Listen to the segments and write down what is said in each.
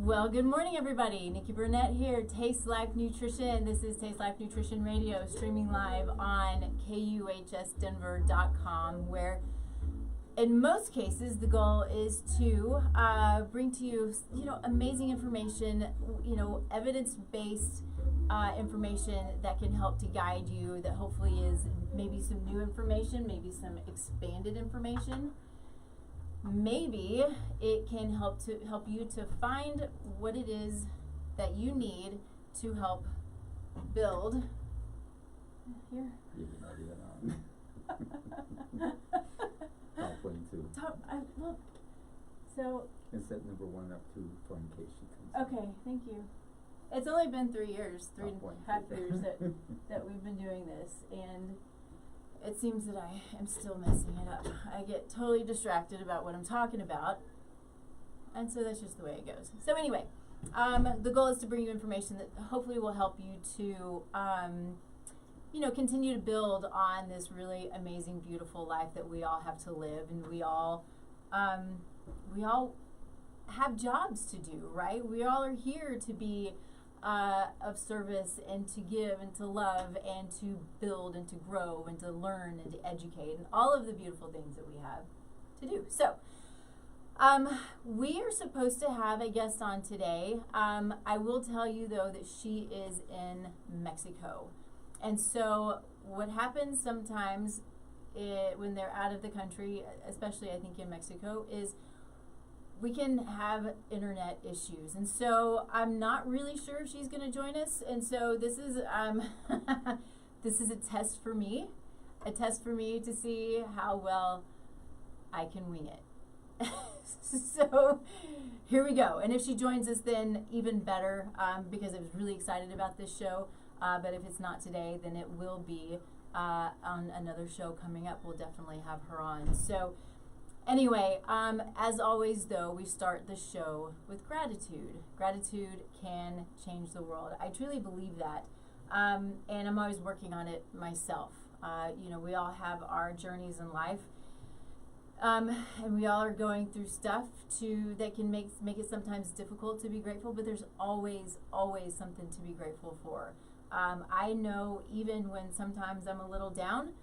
Well, good morning, everybody. Nikki Burnett here, Taste Life Nutrition. This is Taste Life Nutrition Radio, streaming live on KUHSdenver.com, where in most cases the goal is to bring to you, amazing information, evidence-based information that can help to guide you, that hopefully is maybe some new information, maybe some expanded information. Maybe it can help you to find what it is that you need to help build. Here. Top 22. Look. So. And set number 1 up to for in case she comes. Okay, thank you. It's only been 3 years, 3.5 years that we've been doing this, and it seems that I am still messing it up. I get totally distracted about what I'm talking about, and so that's just the way it goes. So anyway, the goal is to bring you information that hopefully will help you to, continue to build on this really amazing, beautiful life that we all have to live, and we all have jobs to do, right? We all are here to be of service and to give and to love and to build and to grow and to learn and to educate and all of the beautiful things that we have to do. So we are supposed to have a guest on today. I will tell you though that she is in Mexico. And so what happens sometimes when they're out of the country, especially I think in Mexico, is we can have internet issues, and so I'm not really sure if she's going to join us. And so this is this is a test for me to see how well I can wing it. So here we go. And if she joins us, then even better, because I was really excited about this show. But if it's not today, then it will be on another show coming up. We'll definitely have her on. So. Anyway, as always, though, we start the show with gratitude. Gratitude can change the world. I truly believe that, and I'm always working on it myself. We all have our journeys in life, and we all are going through stuff that can make it sometimes difficult to be grateful, but there's always something to be grateful for. I know even when sometimes I'm a little down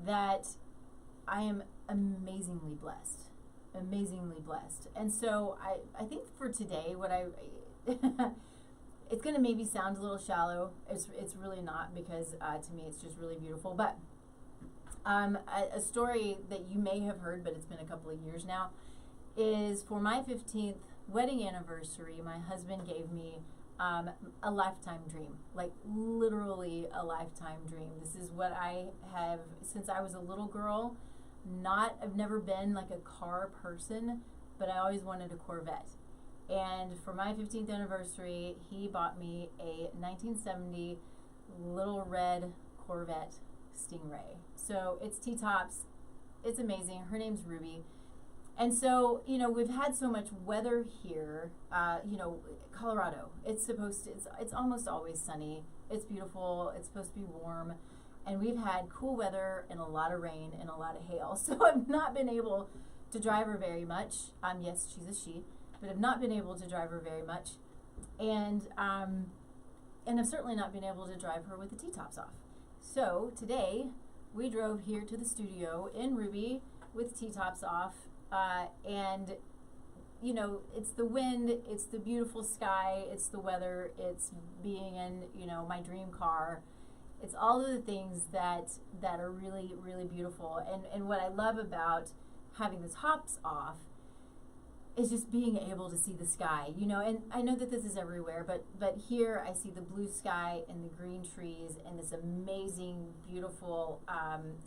that I am amazingly blessed. And so I think for today, it's going to maybe sound a little shallow. It's really not, because to me it's just really beautiful. But a story that you may have heard, but it's been a couple of years now, is for my 15th wedding anniversary, my husband gave me a lifetime dream, like literally a lifetime dream. This is what I have since I was a little girl. I've never been like a car person, but I always wanted a Corvette. And for my 15th anniversary, he bought me a 1970 little red Corvette Stingray. So it's T-tops. It's amazing. Her name's Ruby. And so, we've had so much weather here, Colorado. It's almost always sunny. It's beautiful. It's supposed to be warm. And we've had cool weather and a lot of rain and a lot of hail. So I've not been able to drive her very much. Yes, she's a she, but I've not been able to drive her very much. And I've certainly not been able to drive her with the T-tops off. So today we drove here to the studio in Ruby with T-tops off. And it's the wind, it's the beautiful sky, it's the weather, it's being in, my dream car. It's all of the things that are really, really beautiful. And what I love about having the tops off is just being able to see the sky, and I know that this is everywhere, but here I see the blue sky and the green trees and this amazing, beautiful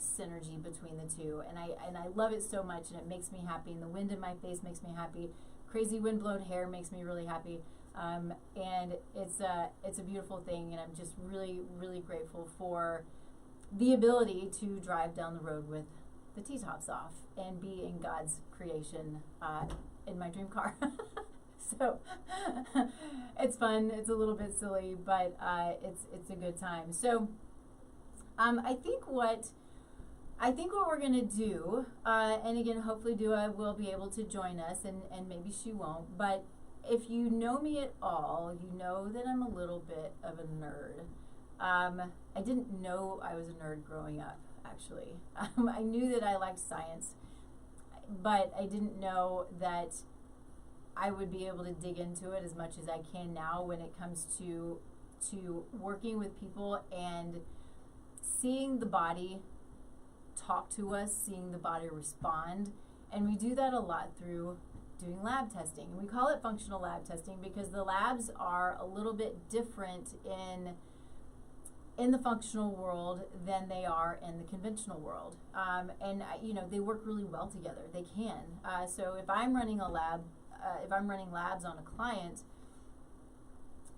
synergy between the two. And I love it so much, and it makes me happy. And the wind in my face makes me happy. Crazy wind-blown hair makes me really happy. And it's a beautiful thing, and I'm just really, really grateful for the ability to drive down the road with the T-tops off and be in God's creation in my dream car. So it's fun. It's a little bit silly, but it's a good time. So I think what we're gonna do, and again, hopefully Dua will be able to join us, and maybe she won't, but if you know me at all, you know that I'm a little bit of a nerd. I didn't know I was a nerd growing up, actually. I knew that I liked science, but I didn't know that I would be able to dig into it as much as I can now when it comes to working with people and seeing the body talk to us, seeing the body respond. And we do that a lot through doing lab testing. And we call it functional lab testing because the labs are a little bit different in the functional world than they are in the conventional world. And they work really well together. They can. So if I'm running a lab, if I'm running labs on a client,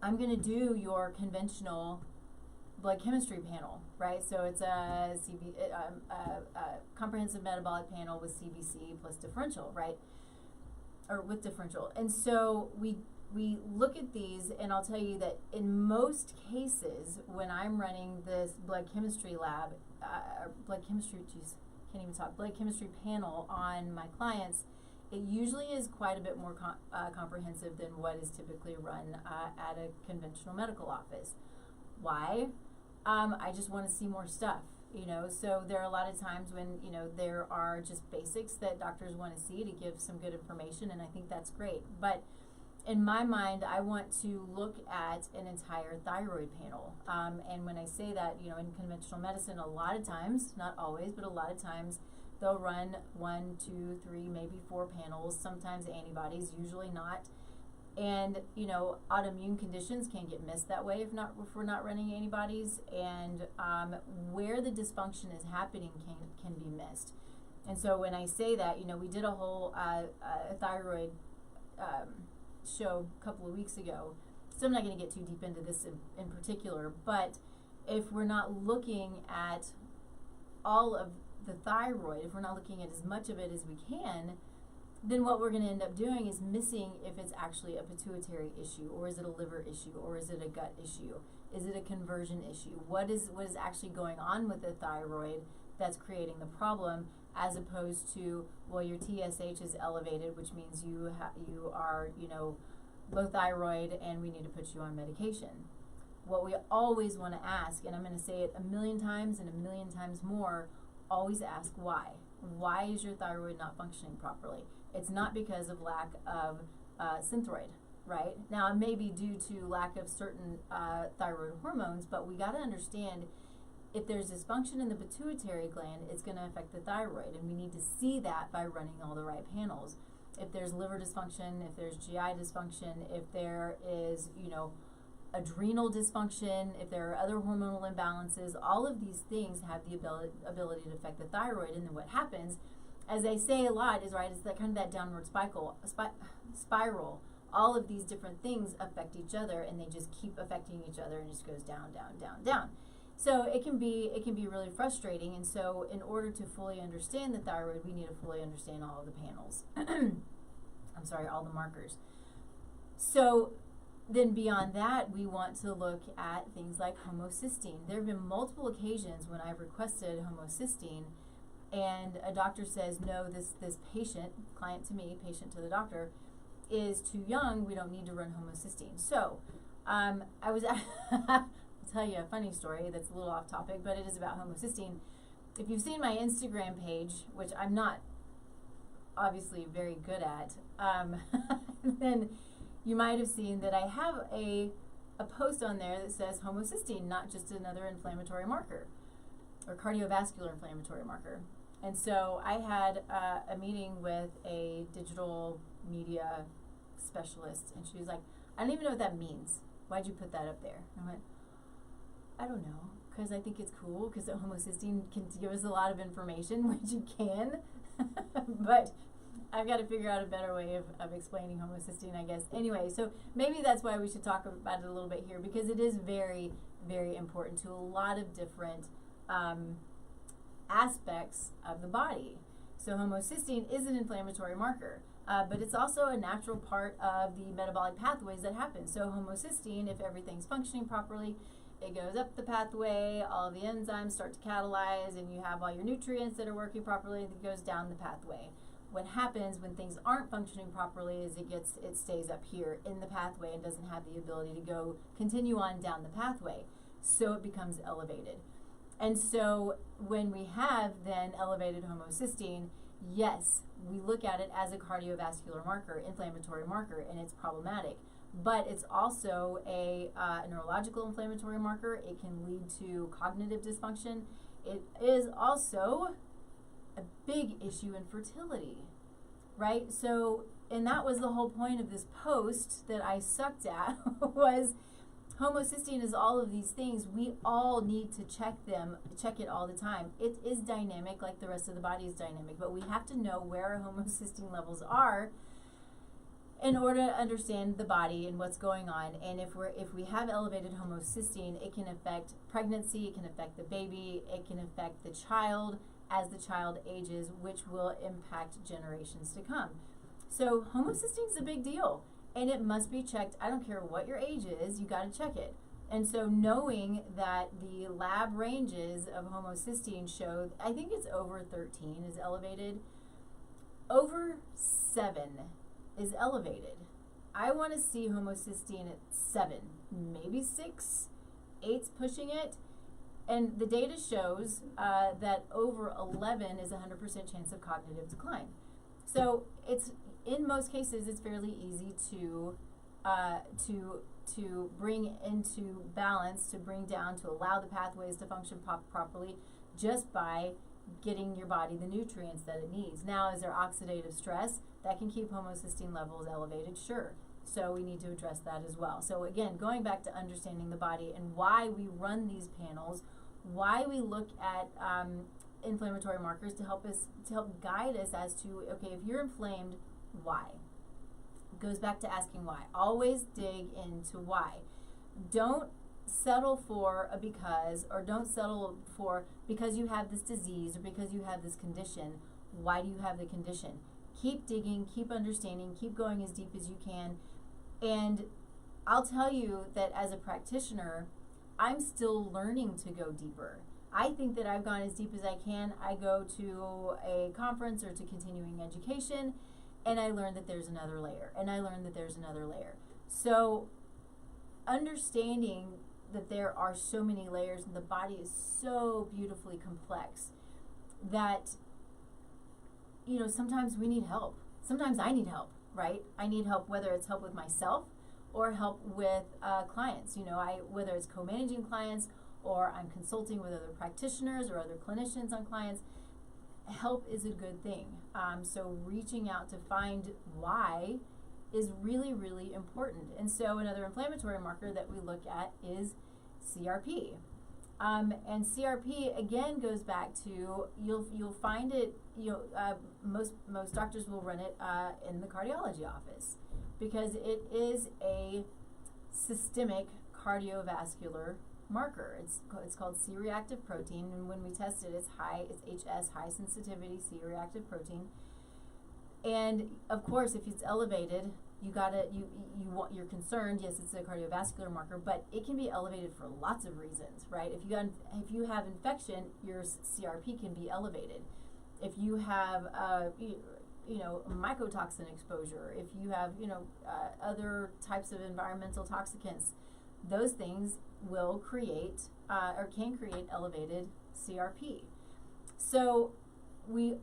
I'm going to do your conventional blood chemistry panel, right? So it's a comprehensive metabolic panel with CBC plus differential, right? Or with differential. And so we look at these, and I'll tell you that in most cases, when I'm running this blood chemistry lab, blood chemistry panel on my clients, it usually is quite a bit more comprehensive than what is typically run at a conventional medical office. Why? I just want to see more stuff, so there are a lot of times when, there are just basics that doctors want to see to give some good information, and I think that's great. But in my mind, I want to look at an entire thyroid panel. And when I say that, in conventional medicine, a lot of times, not always, but a lot of times, they'll run 1, 2, 3, maybe 4 panels, sometimes antibodies, usually not. And, autoimmune conditions can get missed that way if we're not running antibodies. And where the dysfunction is happening can be missed. And so when I say that, we did a whole thyroid show a couple of weeks ago. So I'm not going to get too deep into this in particular. But if we're not looking at all of the thyroid, if we're not looking at as much of it as we can, then what we're going to end up doing is missing if it's actually a pituitary issue, or is it a liver issue, or is it a gut issue, is it a conversion issue, what is actually going on with the thyroid that's creating the problem, as opposed to, well, your TSH is elevated, which means you are low thyroid and we need to put you on medication. What we always want to ask, and I'm going to say it 1,000,000 times and 1,000,000 times more, always ask why. Why is your thyroid not functioning properly? It's not because of lack of synthroid, right? Now, it may be due to lack of certain thyroid hormones, but we got to understand if there's dysfunction in the pituitary gland, it's going to affect the thyroid, and we need to see that by running all the right panels. If there's liver dysfunction, if there's GI dysfunction, if there is, adrenal dysfunction, if there are other hormonal imbalances, all of these things have the ability to affect the thyroid. And then what happens, as I say a lot, is it's that kind of that downward spiral. All of these different things affect each other, and they just keep affecting each other, and it just goes down, down, down, down. So it can be really frustrating. And so in order to fully understand the thyroid, we need to fully understand all of the panels. All the markers. So then beyond that, we want to look at things like homocysteine. There have been multiple occasions when I've requested homocysteine, and a doctor says, no, this patient, client to me, patient to the doctor, is too young, we don't need to run homocysteine. So I'll tell you a funny story that's a little off topic, but it is about homocysteine. If you've seen my Instagram page, which I'm not obviously very good at, then you might have seen that I have a post on there that says homocysteine, not just another inflammatory marker or cardiovascular inflammatory marker. And so I had a meeting with a digital media specialist, and she was like, I don't even know what that means. Why'd you put that up there? And I went, I don't know, because I think it's cool, because homocysteine can give us a lot of information, which you can, but I've got to figure out a better way of explaining homocysteine, I guess. Anyway, so maybe that's why we should talk about it a little bit here, because it is very, very important to a lot of different aspects of the body. So homocysteine is an inflammatory marker, but it's also a natural part of the metabolic pathways that happen. So homocysteine, if everything's functioning properly, it goes up the pathway, all the enzymes start to catalyze, and you have all your nutrients that are working properly, and it goes down the pathway. what happens when things aren't functioning properly is it stays up here in the pathway and doesn't have the ability to continue on down the pathway. So it becomes elevated. And so when we have then elevated homocysteine, yes, we look at it as a cardiovascular marker, inflammatory marker, and it's problematic. But it's also a neurological inflammatory marker. It can lead to cognitive dysfunction. It is also a big issue in fertility, right? So, and that was the whole point of this post that I sucked at was homocysteine is all of these things. We all need to check it all the time. It is dynamic like the rest of the body is dynamic, but we have to know where our homocysteine levels are in order to understand the body and what's going on. And if we have elevated homocysteine, it can affect pregnancy, it can affect the baby, it can affect the child as the child ages, which will impact generations to come. So homocysteine is a big deal, and it must be checked. I don't care what your age is, you got to check it. And so knowing that the lab ranges of homocysteine show, I think it's over 13 is elevated, over 7 is elevated. I want to see homocysteine at 7, maybe 6, 8's pushing it. And the data shows that over 11 is 100% chance of cognitive decline. So it's, in most cases, it's fairly easy to bring into balance, to bring down, to allow the pathways to function properly just by getting your body the nutrients that it needs. Now, is there oxidative stress that can keep homocysteine levels elevated? Sure. So we need to address that as well. So again, going back to understanding the body and why we run these panels, why we look at inflammatory markers to help guide us as to, okay, if you're inflamed, why? It goes back to asking why. Always dig into why. Don't settle for a because, or don't settle for because you have this disease or because you have this condition. Why do you have the condition? Keep digging, keep understanding, keep going as deep as you can. And I'll tell you that as a practitioner, I'm still learning to go deeper. I think that I've gone as deep as I can. I go to a conference or to continuing education, and I learn that there's another layer, and I learn that there's another layer. So understanding that there are so many layers and the body is so beautifully complex that, you know, sometimes we need help. Sometimes I need help, right? I need help, whether it's help with myself or help with clients. You know, whether it's co-managing clients or I'm consulting with other practitioners or other clinicians on clients, help is a good thing. So reaching out to find why is really, really important. And so another inflammatory marker that we look at is CRP. And CRP again goes back to you'll find it. Most doctors will run it in the cardiology office because it is a systemic cardiovascular marker. It's called C-reactive protein, and when we test it, it's HS, high sensitivity C-reactive protein. And of course, if it's elevated, you're concerned. Yes, it's a cardiovascular marker, but it can be elevated for lots of reasons, right? If you have infection, your CRP can be elevated. If you have mycotoxin exposure, if you have other types of environmental toxicants, those things will create or can create elevated CRP. So we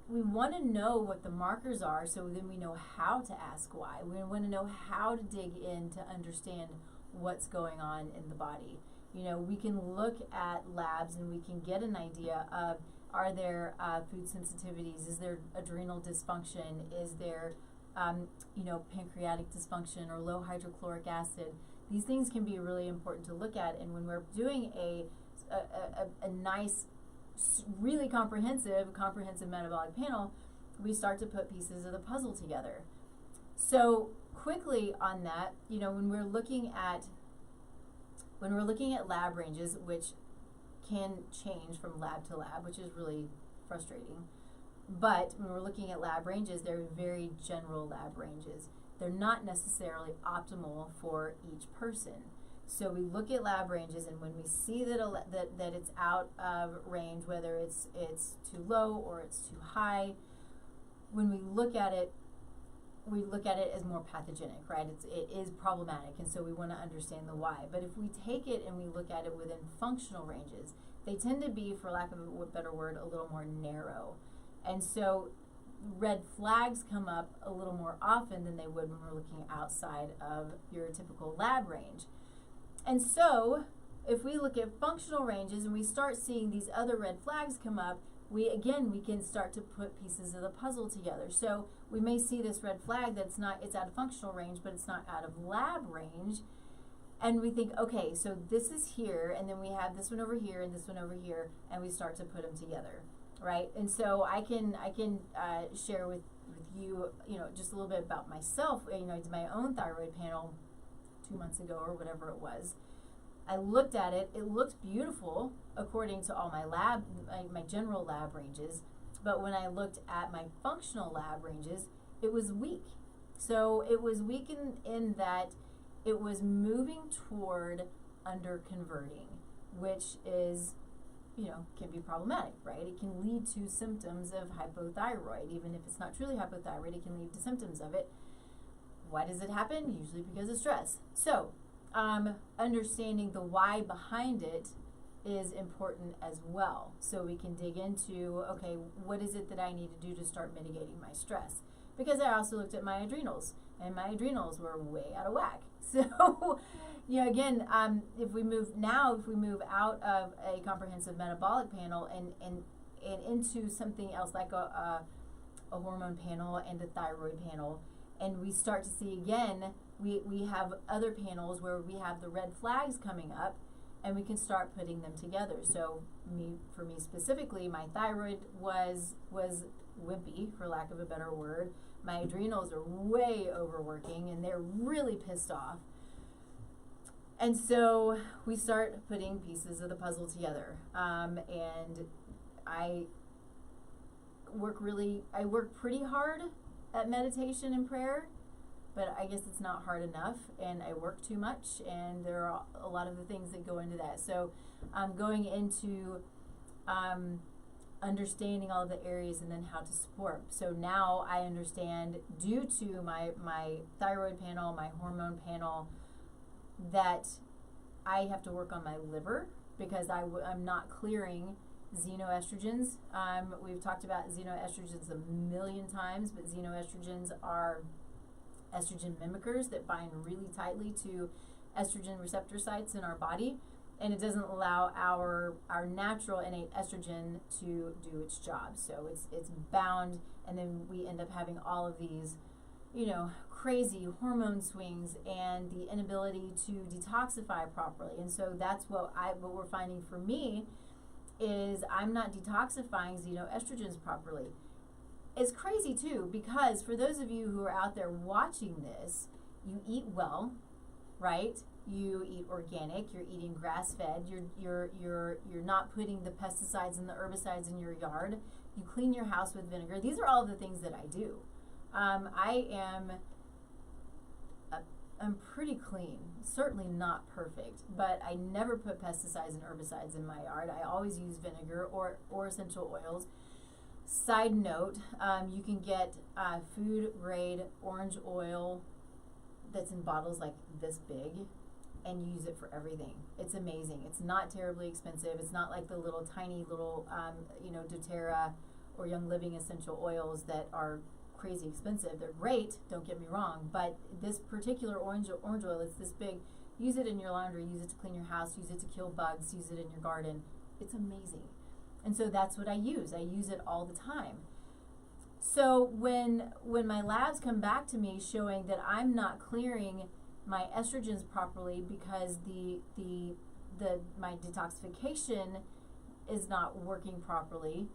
want to know what the markers are, so then we know how to ask why. We want to know how to dig in to understand what's going on in the body. You know, we can look at labs and we can get an idea of, are there food sensitivities? Is there adrenal dysfunction? Is there pancreatic dysfunction or low hydrochloric acid? These things can be really important to look at, and when we're doing a nice, really comprehensive metabolic panel, we start to put pieces of the puzzle together. So quickly on that, when we're looking at lab ranges, which can change from lab to lab, which is really frustrating. But when we're looking at lab ranges, they're very general lab ranges. They're not necessarily optimal for each person. So we look at lab ranges, and when we see that it's out of range, whether it's too low or it's too high, when we look at it as more pathogenic, right? It is problematic, and so we want to understand the why. But if we take it and we look at it within functional ranges, they tend to be, for lack of a better word, a little more narrow. And so red flags come up a little more often than they would when we're looking outside of your typical lab range. And so if we look at functional ranges and we start seeing these other red flags come up, we can start to put pieces of the puzzle together. So we may see this red flag it's out of functional range, but it's not out of lab range. And we think, okay, so this is here, and then we have this one over here and this one over here, and we start to put them together, right? And so I can share with you, just a little bit about myself. I did my own thyroid panel 2 months ago or whatever it was. I looked at it. It looked beautiful according to all my general lab ranges. But when I looked at my functional lab ranges, it was weak. So it was weak in that it was moving toward under-converting, which is, can be problematic, right? It can lead to symptoms of hypothyroid. Even if it's not truly hypothyroid, it can lead to symptoms of it. Why does it happen? Usually because of stress. So understanding the why behind it is important as well. So we can dig into, okay, what is it that I need to do to start mitigating my stress? Because I also looked at my adrenals, and my adrenals were way out of whack. So, again, if we move out of a comprehensive metabolic panel and into something else like a hormone panel and a thyroid panel, and we start to see again, we have other panels where we have the red flags coming up, and we can start putting them together. So for me specifically, my thyroid was wimpy, for lack of a better word. My adrenals are way overworking, and they're really pissed off. And so we start putting pieces of the puzzle together. And I work pretty hard at meditation and prayer, but I guess it's not hard enough, and I work too much, and there are a lot of the things that go into that. So going into understanding all the areas and then how to support. So now I understand, due to my thyroid panel, my hormone panel, that I have to work on my liver because I'm not clearing xenoestrogens. We've talked about xenoestrogens a million times, but xenoestrogens are estrogen mimickers that bind really tightly to estrogen receptor sites in our body, and it doesn't allow our natural innate estrogen to do its job. So it's bound, and then we end up having all of these, crazy hormone swings and the inability to detoxify properly. And so that's what we're finding for me is I'm not detoxifying xenoestrogens properly. It's crazy too, because for those of you who are out there watching this, you eat well, right? You eat organic, you're eating grass-fed, you're not putting the pesticides and the herbicides in your yard, you clean your house with vinegar. These are all the things that I do. I'm pretty clean, certainly not perfect, but I never put pesticides and herbicides in my yard. I always use vinegar or essential oils. Side note, you can get food grade orange oil that's in bottles like this big and use it for everything. It's amazing. It's not terribly expensive. It's not like the tiny little doTERRA or Young Living essential oils that are crazy expensive. They're great, don't get me wrong, but this particular orange oil, it's this big. Use it in your laundry, use it to clean your house, use it to kill bugs, use it in your garden. It's amazing. And so that's what I use. I use it all the time. So when my labs come back to me showing that I'm not clearing my estrogens properly because my detoxification is not working properly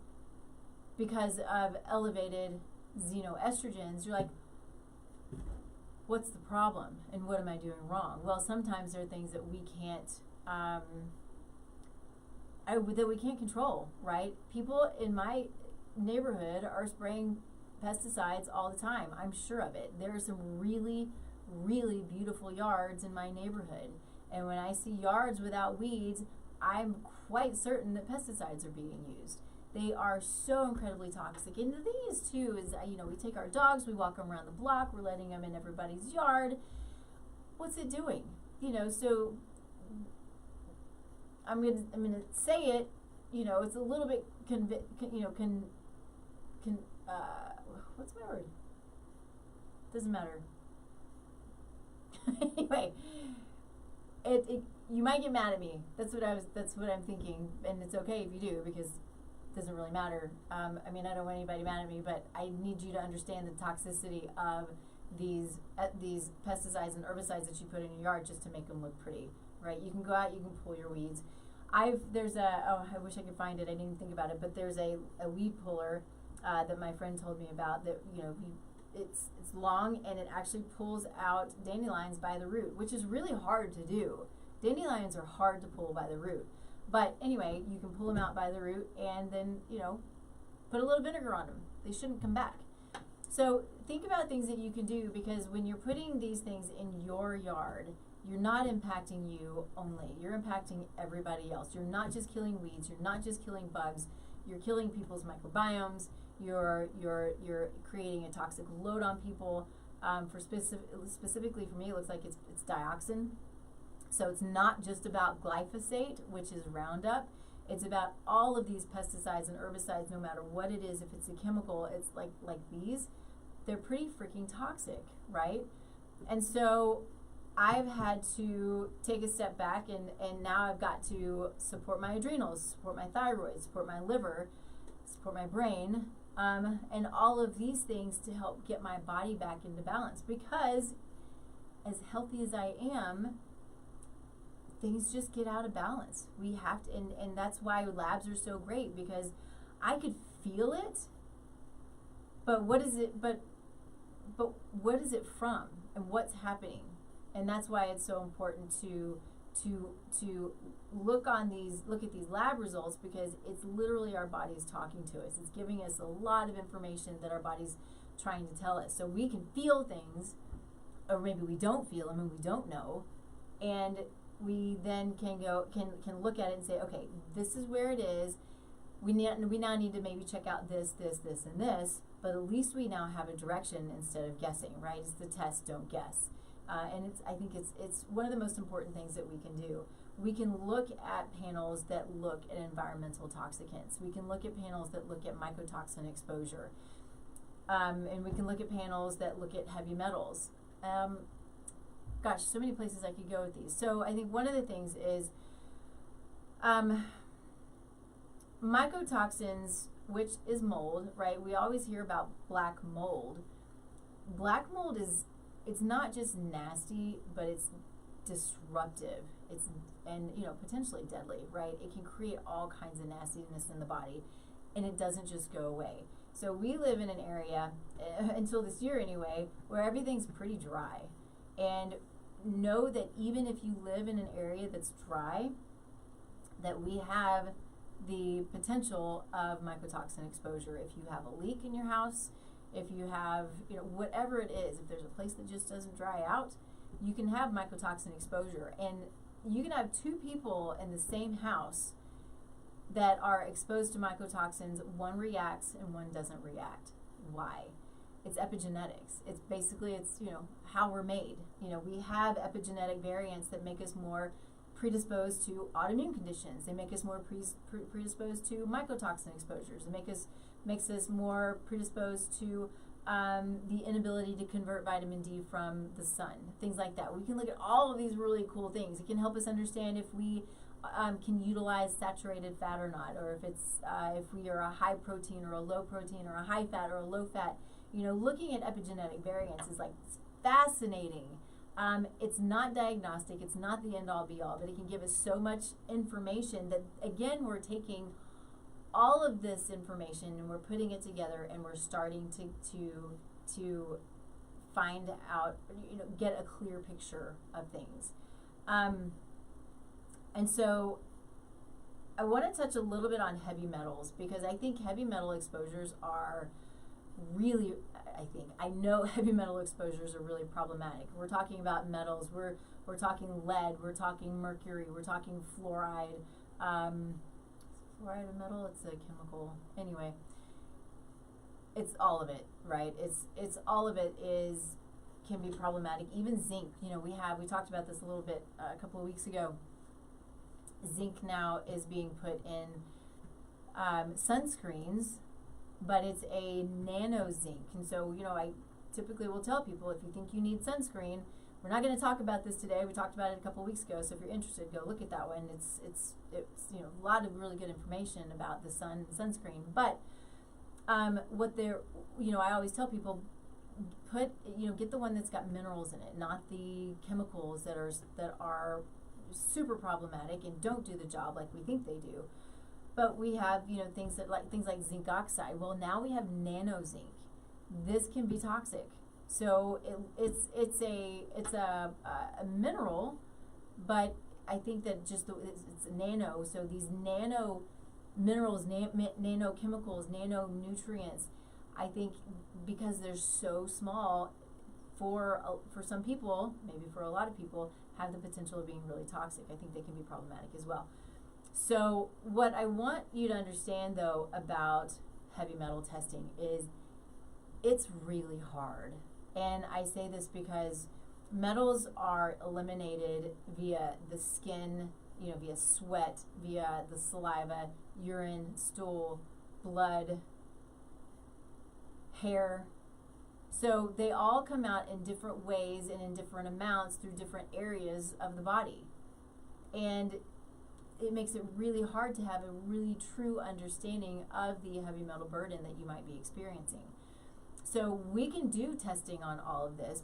because of elevated xenoestrogens, you're like, what's the problem and what am I doing wrong? Well, sometimes there are things that we can't control, right? People in my neighborhood are spraying pesticides all the time. I'm sure of it. There are some really, really beautiful yards in my neighborhood, and when I see yards without weeds, I'm quite certain that pesticides are being used. They are so incredibly toxic. And the thing is, too, is, we take our dogs, we walk them around the block, we're letting them in everybody's yard. What's it doing? So I'm gonna say it, it's a little bit, what's my word? Doesn't matter. Anyway, you might get mad at me. That's what I'm thinking, and it's okay if you do, because it doesn't really matter. I don't want anybody mad at me, but I need you to understand the toxicity of these pesticides and herbicides that you put in your yard just to make them look pretty, right? You can go out, you can pull your weeds. I wish I could find it. I didn't even think about it, but there's a weed puller that my friend told me about that, it's long, and it actually pulls out dandelions by the root, which is really hard to do. Dandelions are hard to pull by the root. But anyway, you can pull them out by the root and then, put a little vinegar on them. They shouldn't come back. So think about things that you can do, because when you're putting these things in your yard, you're not impacting you only. You're impacting everybody else. You're not just killing weeds. You're not just killing bugs. You're killing people's microbiomes. You're creating a toxic load on people. Specifically for me, it looks like it's dioxin. So it's not just about glyphosate, which is Roundup. It's about all of these pesticides and herbicides, no matter what it is. If it's a chemical, it's like these. They're pretty freaking toxic, right? And so I've had to take a step back, and now I've got to support my adrenals, support my thyroid, support my liver, support my brain, and all of these things to help get my body back into balance. Because as healthy as I am, things just get out of balance. We have to, and that's why labs are so great, because I could feel it, but what is it, but what is it from, and what's happening? And that's why it's so important to look at these lab results, because it's literally our body's talking to us. It's giving us a lot of information that our body's trying to tell us. So we can feel things, or maybe we don't feel them and we don't know, and we then can look at it and say, okay, this is where it is. We now need to maybe check out this, and this, but at least we now have a direction instead of guessing, right? It's the test, don't guess. And I think it's one of the most important things that we can do. We can look at panels that look at environmental toxicants. We can look at panels that look at mycotoxin exposure. And we can look at panels that look at heavy metals. Gosh, so many places I could go with these. So I think one of the things is mycotoxins, which is mold, right? We always hear about black mold. Black mold it's not just nasty, but it's disruptive. And potentially deadly, right? It can create all kinds of nastiness in the body, and it doesn't just go away. So we live in an area, until this year anyway, where everything's pretty dry. And know that even if you live in an area that's dry, that we have the potential of mycotoxin exposure. If you have a leak in your house, if you have, whatever it is, if there's a place that just doesn't dry out, you can have mycotoxin exposure. And you can have two people in the same house that are exposed to mycotoxins. One reacts and one doesn't react. Why? It's epigenetics. It's basically, how we're made. We have epigenetic variants that make us more predisposed to autoimmune conditions. They make us more predisposed to mycotoxin exposures. It makes us more predisposed to the inability to convert vitamin D from the sun, things like that. We can look at all of these really cool things. It can help us understand if we can utilize saturated fat or not, or if we are a high protein or a low protein, or a high fat or a low fat. Looking at epigenetic variants is fascinating. It's not diagnostic. It's not the end all be all, but it can give us so much information that, again, we're taking all of this information and we're putting it together, and we're starting to find out, get a clear picture of things. And so I want to touch a little bit on heavy metals, because I think heavy metal exposures are really, I know heavy metal exposures are really problematic. We're talking about metals, we're talking lead, we're talking mercury, we're talking fluoride, fluoride of metal? It's a chemical. Anyway, it's all of it, right? It's all of it can be problematic. Even zinc, we talked about this a little bit a couple of weeks ago. Zinc now is being put in sunscreens, but it's a nano zinc. And so, I typically will tell people, if you think you need sunscreen, we're not going to talk about this today. We talked about it a couple of weeks ago. So if you're interested, go look at that one. It's a lot of really good information about the sunscreen. But what they're, I always tell people, get the one that's got minerals in it, not the chemicals that are super problematic and don't do the job like we think they do. But we have, things like zinc oxide. Well, now we have nano zinc. This can be toxic. So it's a mineral, but I think that it's nano. So these nano minerals, nano chemicals, nano nutrients, I think because they're so small, for some people, maybe for a lot of people, have the potential of being really toxic. I think they can be problematic as well. So what I want you to understand, though, about heavy metal testing is it's really hard. And I say this because metals are eliminated via the skin, via sweat, via the saliva, urine, stool, blood, hair. So they all come out in different ways and in different amounts through different areas of the body. And it makes it really hard to have a really true understanding of the heavy metal burden that you might be experiencing. So we can do testing on all of this,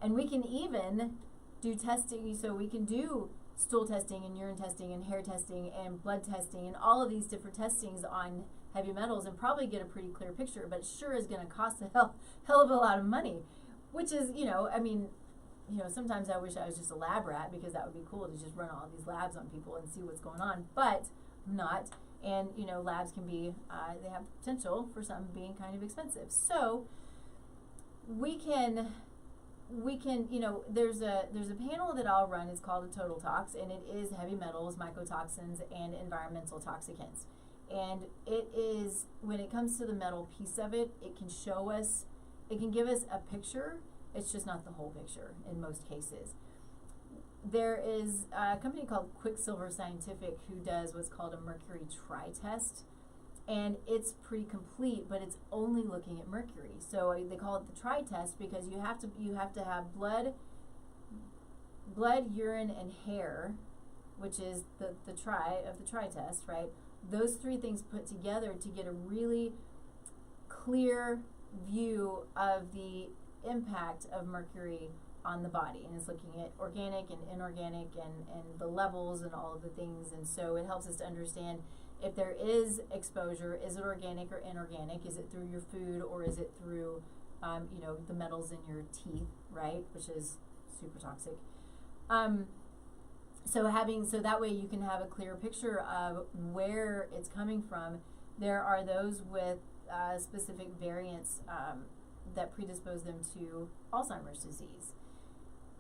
and we can even do testing, so we can do stool testing and urine testing and hair testing and blood testing and all of these different testings on heavy metals and probably get a pretty clear picture, but it sure is going to cost a hell of a lot of money, which is, sometimes I wish I was just a lab rat, because that would be cool to just run all these labs on people and see what's going on, but I'm not. And, labs can be, they have potential for some being kind of expensive. So we can, there's a panel that I'll run. It's called a Total Tox, and it is heavy metals, mycotoxins, and environmental toxicants. And it is, when it comes to the metal piece of it, it can show us, it can give us a picture. It's just not the whole picture in most cases. There is a company called Quicksilver Scientific who does what's called a mercury tri-test. And it's pretty complete, but it's only looking at mercury. So they call it the tri-test because you have to have blood, urine, and hair, which is the tri of the tri-test, right? Those three things put together to get a really clear view of the impact of mercury on the body. And it's looking at organic and inorganic and the levels and all of the things. And so it helps us to understand if there is exposure, is it organic or inorganic? Is it through your food, or is it through, the metals in your teeth, right? Which is super toxic. So that way you can have a clear picture of where it's coming from. There are those with specific variants that predispose them to Alzheimer's disease.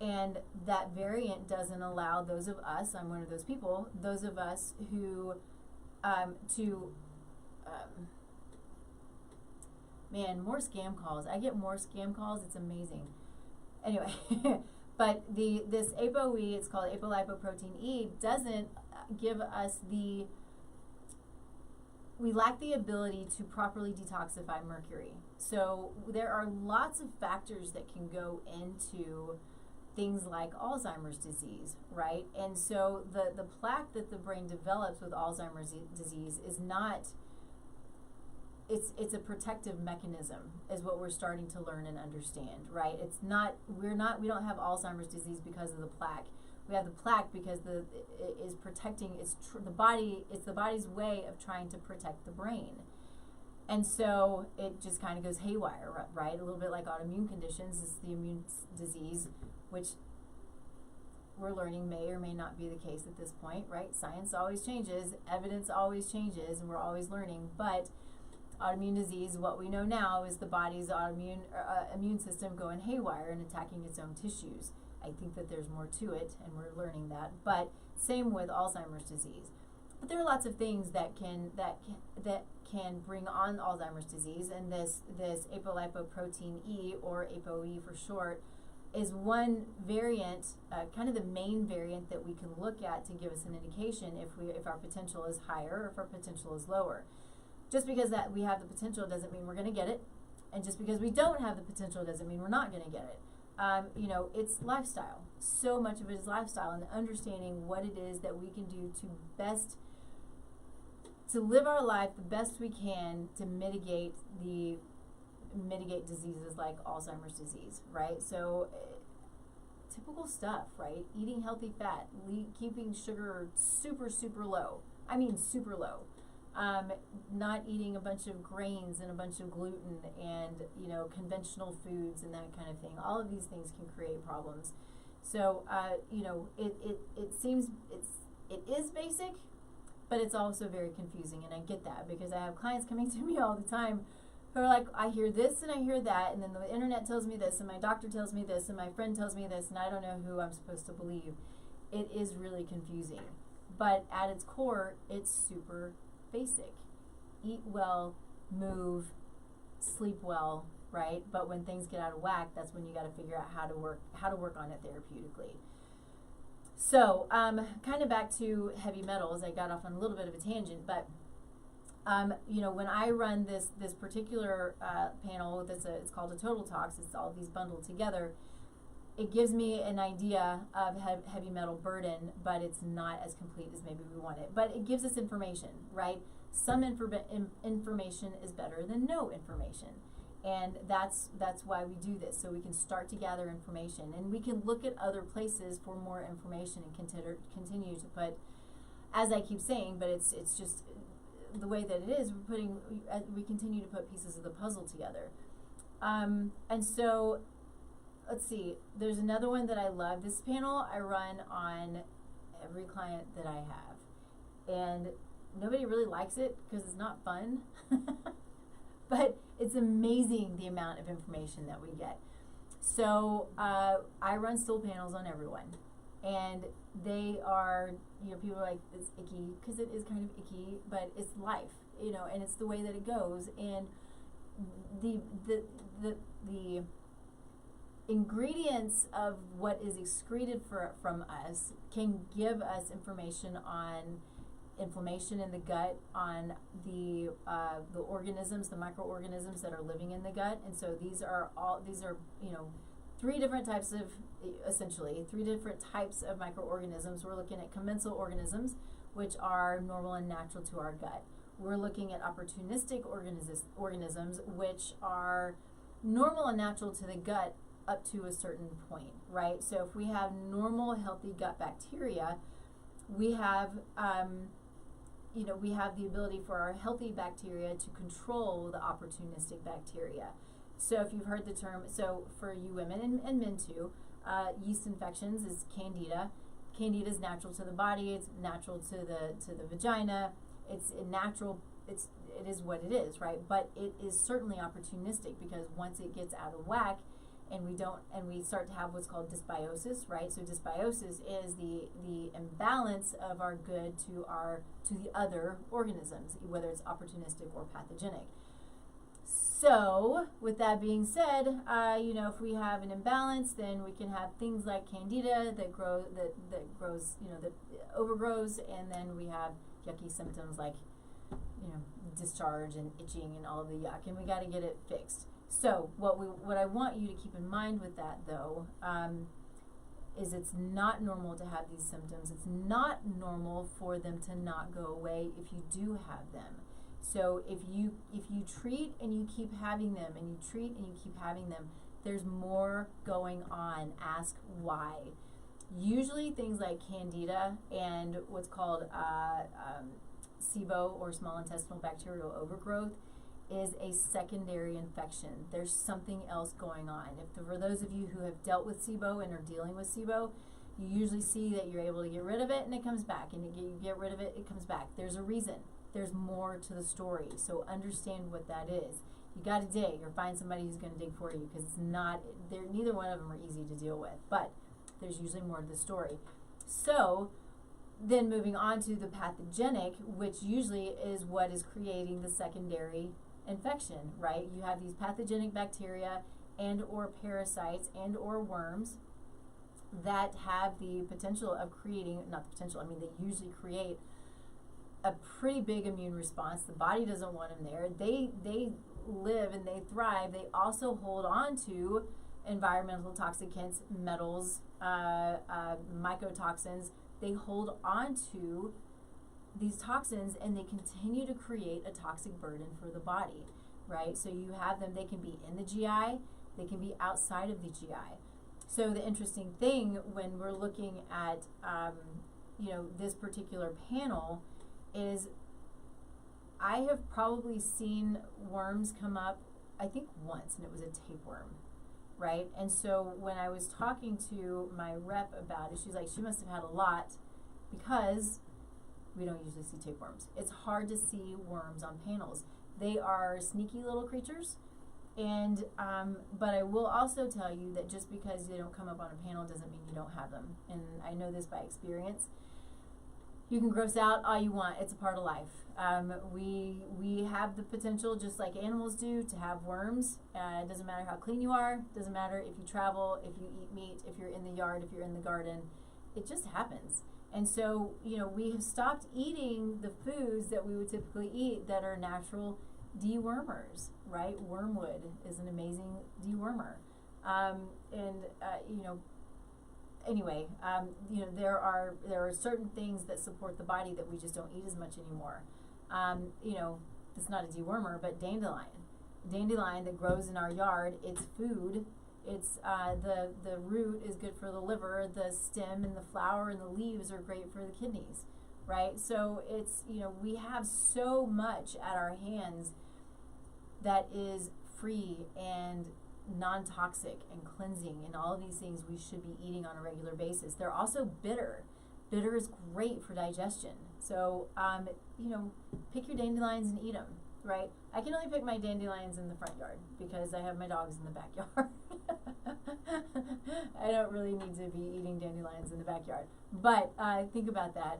And that variant doesn't allow those of us, I'm one of those people, those of us who more scam calls. I get more scam calls. It's amazing. Anyway, but this ApoE, it's called apolipoprotein E, doesn't give us we lack the ability to properly detoxify mercury. So there are lots of factors that can go into things like Alzheimer's disease, right? And so the plaque that the brain develops with Alzheimer's disease is not, it's a protective mechanism, is what we're starting to learn and understand, right? We don't have Alzheimer's disease because of the plaque. We have the plaque because it is protecting, it's the body's way of trying to protect the brain. And so it just kind of goes haywire, right? A little bit like autoimmune conditions. It's the immune disease, which we're learning may or may not be the case at this point, right? Science always changes, evidence always changes, and we're always learning. But autoimmune disease, what we know now is the body's immune system going haywire and attacking its own tissues. I think that there's more to it, and we're learning that. But same with Alzheimer's disease. But there are lots of things that can bring on Alzheimer's disease, and this apolipoprotein E, or ApoE for short, is one variant, kind of the main variant that we can look at to give us an indication if our potential is higher or if our potential is lower. Just because that we have the potential doesn't mean we're going to get it, and just because we don't have the potential doesn't mean we're not going to get it. It's lifestyle. So much of it is lifestyle, and understanding what it is that we can do to live our life the best we can to mitigate diseases like Alzheimer's disease, right? So typical stuff, right? Eating healthy fat, keeping sugar super, super low. I mean super low. Not eating a bunch of grains and a bunch of gluten and, conventional foods and that kind of thing. All of these things can create problems. So, it seems it is basic, but it's also very confusing, and I get that because I have clients coming to me all the time who are like, I hear this and I hear that, and then the internet tells me this, and my doctor tells me this, and my friend tells me this, and I don't know who I'm supposed to believe. It is really confusing. But at its core, it's super basic. Eat well, move, sleep well, right? But when things get out of whack, that's when you got to figure out how to work on it therapeutically. So, kind of back to heavy metals. I got off on a little bit of a tangent, but when I run this particular panel, it's called a Total Talks. It's all these bundled together. It gives me an idea of heavy metal burden, but it's not as complete as maybe we want it. But it gives us information, right? Some information is better than no information. And that's why we do this, so we can start to gather information. And we can look at other places for more information and continue to put, as I keep saying, but it's just the way that it is, we continue to put pieces of the puzzle together. And so, let's see, there's another one that I love. This panel I run on every client that I have. And nobody really likes it because it's not fun. But it's amazing the amount of information that we get. So I run stool panels on everyone. And they are, people are like, it's icky, because it is kind of icky, but it's life, and it's the way that it goes. And the ingredients of what is excreted from us can give us information on inflammation in the gut, on the organisms, the microorganisms that are living in the gut. And so these are three different types of microorganisms. We're looking at commensal organisms, which are normal and natural to our gut. We're looking at opportunistic organisms, which are normal and natural to the gut up to a certain point, right? So if we have normal, healthy gut bacteria, we have the ability for our healthy bacteria to control the opportunistic bacteria. So if you've heard the term, so for you women and men too, yeast infections is Candida. Candida is natural to the body. It's natural to the vagina. It's natural. It is what it is, right? But it is certainly opportunistic, because once it gets out of whack, and we start to have what's called dysbiosis, right? So dysbiosis is the imbalance of our good to the other organisms, whether it's opportunistic or pathogenic. So, with that being said, if we have an imbalance, then we can have things like Candida that overgrows, and then we have yucky symptoms like, discharge and itching and all of the yuck, and we got to get it fixed. So, what I want you to keep in mind with that, though, is it's not normal to have these symptoms. It's not normal for them to not go away if you do have them. So if you treat and you keep having them, and you treat and you keep having them, there's more going on. Ask why. Usually things like Candida and what's called SIBO, or small intestinal bacterial overgrowth, is a secondary infection. There's something else going on. For those of you who have dealt with SIBO and are dealing with SIBO, you usually see that you're able to get rid of it and it comes back, and you get rid of it, it comes back. There's a reason. There's more to the story. So understand what that is. You got to dig or find somebody who's going to dig for you, because neither one of them are easy to deal with, but there's usually more to the story. So then moving on to the pathogenic, which usually is what is creating the secondary infection, right? You have these pathogenic bacteria and or parasites and or worms that have the potential of creating, not the potential, I mean, they usually create a pretty big immune response. The body doesn't want them there. They live and they thrive. They also hold on to environmental toxicants, metals, mycotoxins. They hold on to these toxins and they continue to create a toxic burden for the body, right? So you have them, they can be in the GI, they can be outside of the GI. So the interesting thing when we're looking at, this particular panel is I have probably seen worms come up, I think once, and it was a tapeworm, right? And so when I was talking to my rep about it, she's like, she must have had a lot because we don't usually see tapeworms. It's hard to see worms on panels. They are sneaky little creatures, and but I will also tell you that just because they don't come up on a panel doesn't mean you don't have them. And I know this by experience. You can gross out all you want. It's a part of life. We have the potential, just like animals do, to have worms. It doesn't matter how clean you are. It doesn't matter if you travel, if you eat meat, if you're in the yard, if you're in the garden. It just happens. And so, we have stopped eating the foods that we would typically eat that are natural dewormers, right? Wormwood is an amazing dewormer. Anyway, there are certain things that support the body that we just don't eat as much anymore. It's not a dewormer, but dandelion that grows in our yard, it's food. It's the root is good for the liver, the stem and the flower and the leaves are great for the kidneys, right? So it's, we have so much at our hands that is free and non-toxic and cleansing, and all of these things we should be eating on a regular basis. They're also bitter. Bitter is great for digestion. So, pick your dandelions and eat them, right? I can only pick my dandelions in the front yard because I have my dogs in the backyard. I don't really need to be eating dandelions in the backyard. But think about that.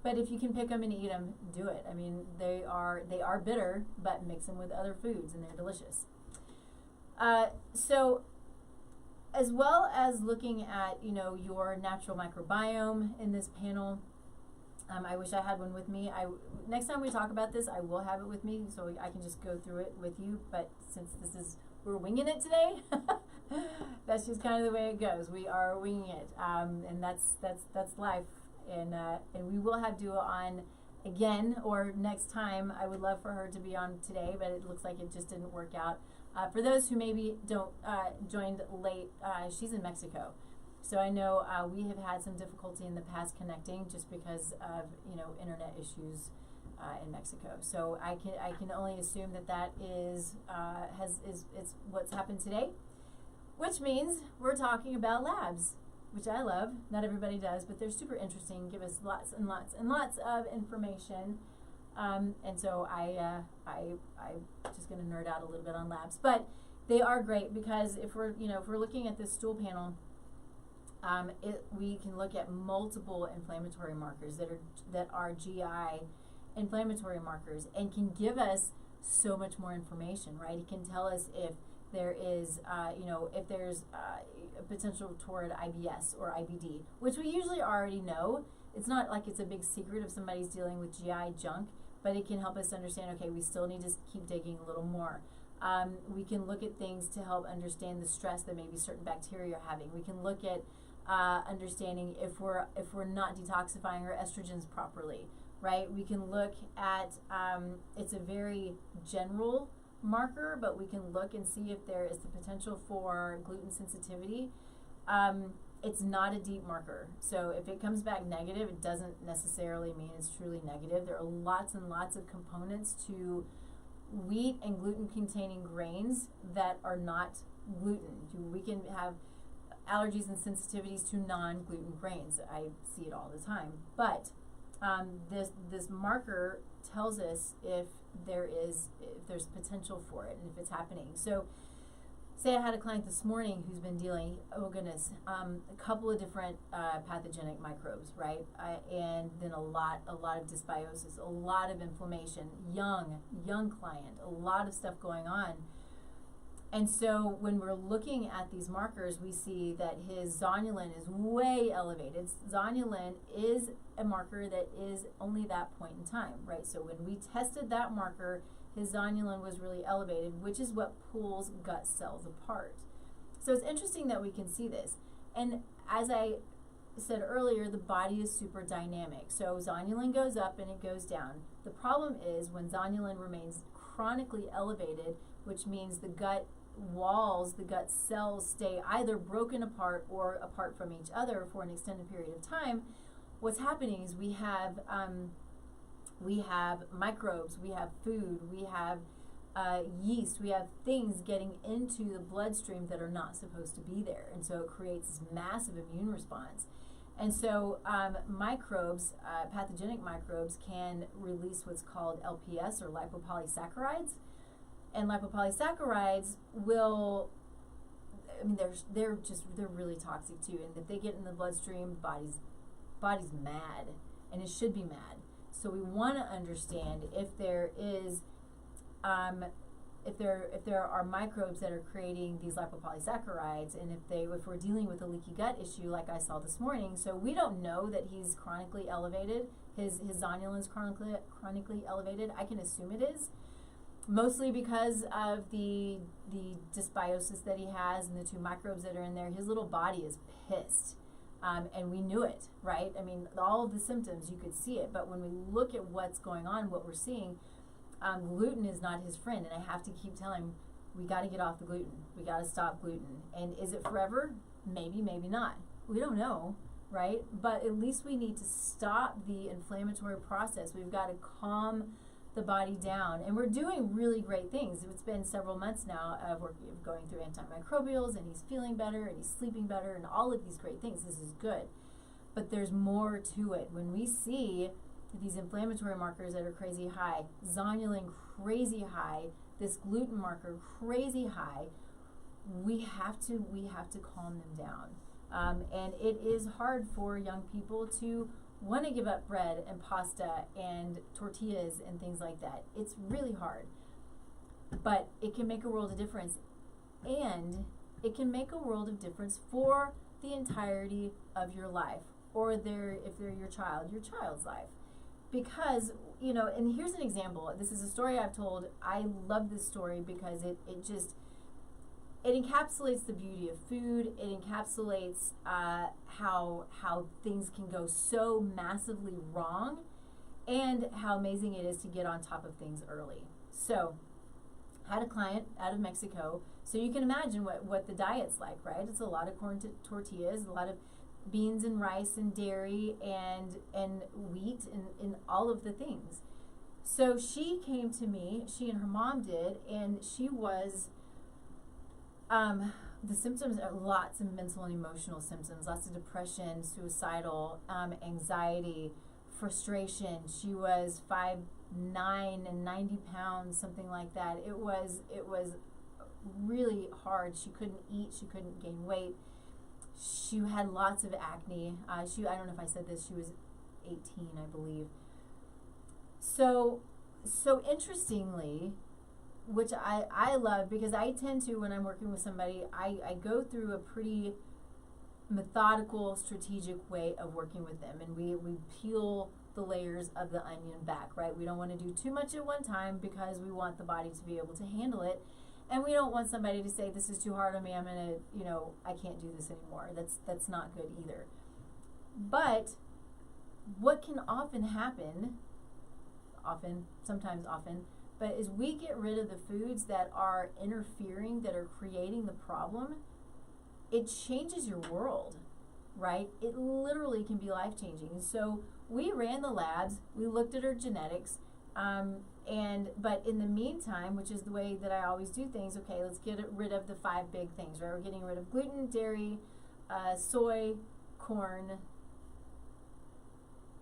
But if you can pick them and eat them, do it. I mean, they are bitter, but mix them with other foods and they're delicious. So as well as looking at, your natural microbiome in this panel, I wish I had one with me. Next time we talk about this, I will have it with me so I can just go through it with you. But since we're winging it today, that's just kind of the way it goes. We are winging it, and that's life. And we will have Dua on again or next time. I would love for her to be on today, but it looks like it just didn't work out. For those who maybe don't joined late, she's in Mexico. So I know we have had some difficulty in the past connecting just because of internet issues in Mexico. So I can only assume that is what's happened today, which means we're talking about labs, which I love. Not everybody does, but they're super interesting. Give us lots and lots and lots of information. And so I just going to nerd out a little bit on labs, but they are great because if we're looking at this stool panel, we can look at multiple inflammatory markers that are GI inflammatory markers and can give us so much more information, right? It can tell us if there is, if there's a potential toward IBS or IBD, which we usually already know. It's not like it's a big secret if somebody's dealing with GI junk, but it can help us understand, okay, we still need to keep digging a little more. We can look at things to help understand the stress that maybe certain bacteria are having. We can look at understanding if we're not detoxifying our estrogens properly, right? We can look at, it's a very general marker, but we can look and see if there is the potential for gluten sensitivity. It's not a deep marker. So if it comes back negative, it doesn't necessarily mean it's truly negative. There are lots and lots of components to wheat and gluten-containing grains that are not gluten. We can have allergies and sensitivities to non-gluten grains. I see it all the time. But this marker tells us if there's potential for it and if it's happening. So say I had a client this morning who's been dealing, oh goodness, a couple of different pathogenic microbes, right? And then a lot of dysbiosis, a lot of inflammation, young client, a lot of stuff going on. And so when we're looking at these markers, we see that his zonulin is way elevated. Zonulin is a marker that is only that point in time, right? So when we tested that marker, his zonulin was really elevated, which is what pulls gut cells apart. So it's interesting that we can see this. And as I said earlier, the body is super dynamic. So zonulin goes up and it goes down. The problem is when zonulin remains chronically elevated, which means the gut walls, the gut cells stay either broken apart or apart from each other for an extended period of time, what's happening is we have microbes, we have food, we have yeast, we have things getting into the bloodstream that are not supposed to be there. And so it creates this massive immune response. And so microbes, pathogenic microbes, can release what's called LPS or lipopolysaccharides. And lipopolysaccharides will, I mean, they're really toxic too. And if they get in the bloodstream, body's mad, and it should be mad. So we want to understand if there is, if there are microbes that are creating these lipopolysaccharides, and if we're dealing with a leaky gut issue like I saw this morning. So we don't know that he's chronically elevated. His zonulin is chronically elevated. I can assume it is, mostly because of the dysbiosis that he has and the two microbes that are in there. His little body is pissed. And we knew it, right? I mean, all of the symptoms, you could see it. But when we look at what's going on, what we're seeing, gluten is not his friend. And I have to keep telling him, we got to get off the gluten. We got to stop gluten. And is it forever? Maybe, maybe not. We don't know, right? But at least we need to stop the inflammatory process. We've got to calm the body down. And we're doing really great things. It's been several months now of going through antimicrobials, and he's feeling better, and he's sleeping better, and all of these great things. This is good. But there's more to it. When we see these inflammatory markers that are crazy high, zonulin crazy high, this gluten marker crazy high, we have to calm them down. And it is hard for young people to want to give up bread and pasta and tortillas and things like that. It's really hard. But it can make a world of difference. And it can make a world of difference for the entirety of your life, or if they're your child's life. Because, and here's an example. This is a story I've told. I love this story because it encapsulates the beauty of food. It encapsulates how things can go so massively wrong, and how amazing it is to get on top of things early. So, had a client out of Mexico. So you can imagine what the diet's like, right? It's a lot of corn tortillas, a lot of beans and rice and dairy and wheat and all of the things. So she came to me, she and her mom did, and she was, the symptoms are lots of mental and emotional symptoms, lots of depression, suicidal, anxiety, frustration. She was 5'9" and 90 pounds, something like that. It was really hard. She couldn't eat, she couldn't gain weight. She had lots of acne. I don't know if I said this, she was 18, I believe. So interestingly, which I love, because I tend to, when I'm working with somebody, I go through a pretty methodical, strategic way of working with them, and we peel the layers of the onion back, right? We don't want to do too much at one time because we want the body to be able to handle it, and we don't want somebody to say, this is too hard on me, I'm gonna, I can't do this anymore. That's not good either. But what can often happen, sometimes often, but as we get rid of the foods that are interfering, that are creating the problem, it changes your world, right? It literally can be life-changing. And so we ran the labs, we looked at her genetics, but in the meantime, which is the way that I always do things, okay, let's get rid of the 5 big things, right? We're getting rid of gluten, dairy, soy, corn,